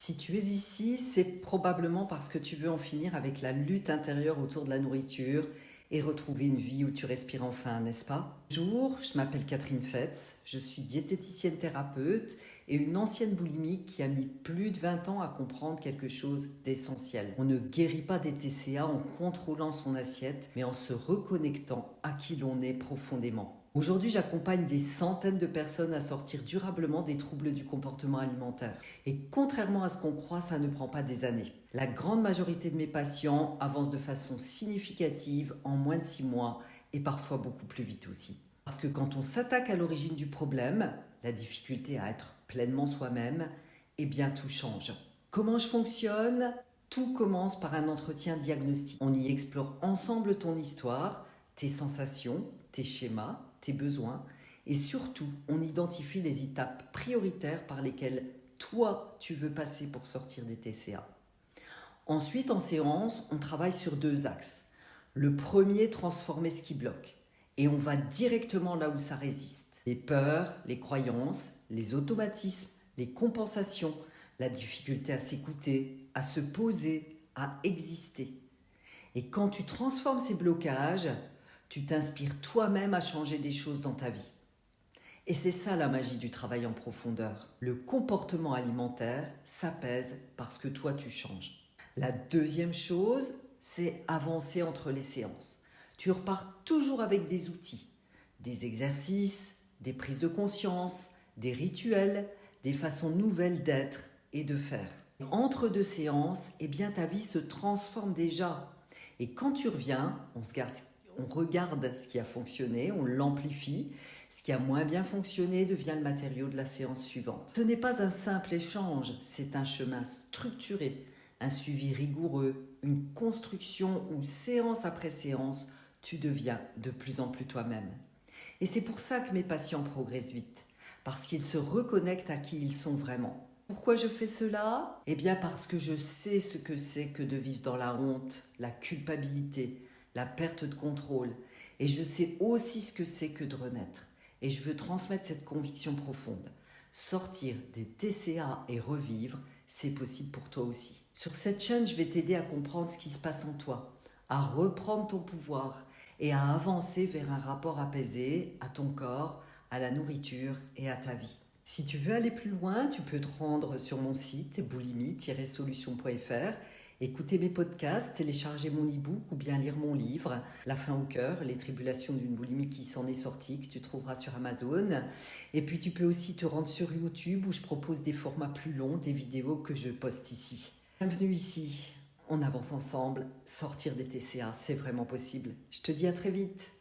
Si tu es ici, c'est probablement parce que tu veux en finir avec la lutte intérieure autour de la nourriture et retrouver une vie où tu respires enfin, n'est-ce pas? Bonjour, je m'appelle Catherine Fetz, je suis diététicienne thérapeute et une ancienne boulimique qui a mis plus de 20 ans à comprendre quelque chose d'essentiel. On ne guérit pas des TCA en contrôlant son assiette, mais en se reconnectant à qui l'on est profondément. Aujourd'hui, j'accompagne des centaines de personnes à sortir durablement des troubles du comportement alimentaire. Et contrairement à ce qu'on croit, ça ne prend pas des années. La grande majorité de mes patients avancent de façon significative en moins de 6 mois et parfois beaucoup plus vite aussi. Parce que quand on s'attaque à l'origine du problème, la difficulté à être pleinement soi-même, eh bien tout change. Comment je fonctionne? Tout commence par un entretien diagnostique. On y explore ensemble ton histoire, tes sensations, tes schémas, tes besoins et surtout, on identifie les étapes prioritaires par lesquelles toi, tu veux passer pour sortir des TCA. Ensuite, en séance, on travaille sur 2 axes. Le premier, transformer ce qui bloque. Et on va directement là où ça résiste. Les peurs, les croyances, les automatismes, les compensations, la difficulté à s'écouter, à se poser, à exister. Et quand tu transformes ces blocages, tu t'inspires toi-même à changer des choses dans ta vie. Et c'est ça la magie du travail en profondeur. Le comportement alimentaire s'apaise parce que toi tu changes. La deuxième chose, c'est avancer entre les séances. Tu repars toujours avec des outils, des exercices, des prises de conscience, des rituels, des façons nouvelles d'être et de faire. Entre 2 séances, eh bien ta vie se transforme déjà. Et quand tu reviens, on regarde ce qui a fonctionné, on l'amplifie. Ce qui a moins bien fonctionné devient le matériau de la séance suivante. Ce n'est pas un simple échange, c'est un chemin structuré, un suivi rigoureux, une construction où séance après séance, tu deviens de plus en plus toi-même. Et c'est pour ça que mes patients progressent vite, parce qu'ils se reconnectent à qui ils sont vraiment. Pourquoi je fais cela? Eh bien parce que je sais ce que c'est que de vivre dans la honte, la culpabilité, la perte de contrôle. Et je sais aussi ce que c'est que de renaître. Et je veux transmettre cette conviction profonde. Sortir des TCA et revivre, c'est possible pour toi aussi. Sur cette chaîne, je vais t'aider à comprendre ce qui se passe en toi, à reprendre ton pouvoir et à avancer vers un rapport apaisé à ton corps, à la nourriture et à ta vie. Si tu veux aller plus loin, tu peux te rendre sur mon site boulimie-solution.fr, écouter mes podcasts, télécharger mon e-book ou bien lire mon livre La faim au cœur, les tribulations d'une boulimie qui s'en est sortie, que tu trouveras sur Amazon. Et puis tu peux aussi te rendre sur YouTube où je propose des formats plus longs, des vidéos que je poste ici. Bienvenue ici, on avance ensemble, sortir des TCA, c'est vraiment possible. Je te dis à très vite.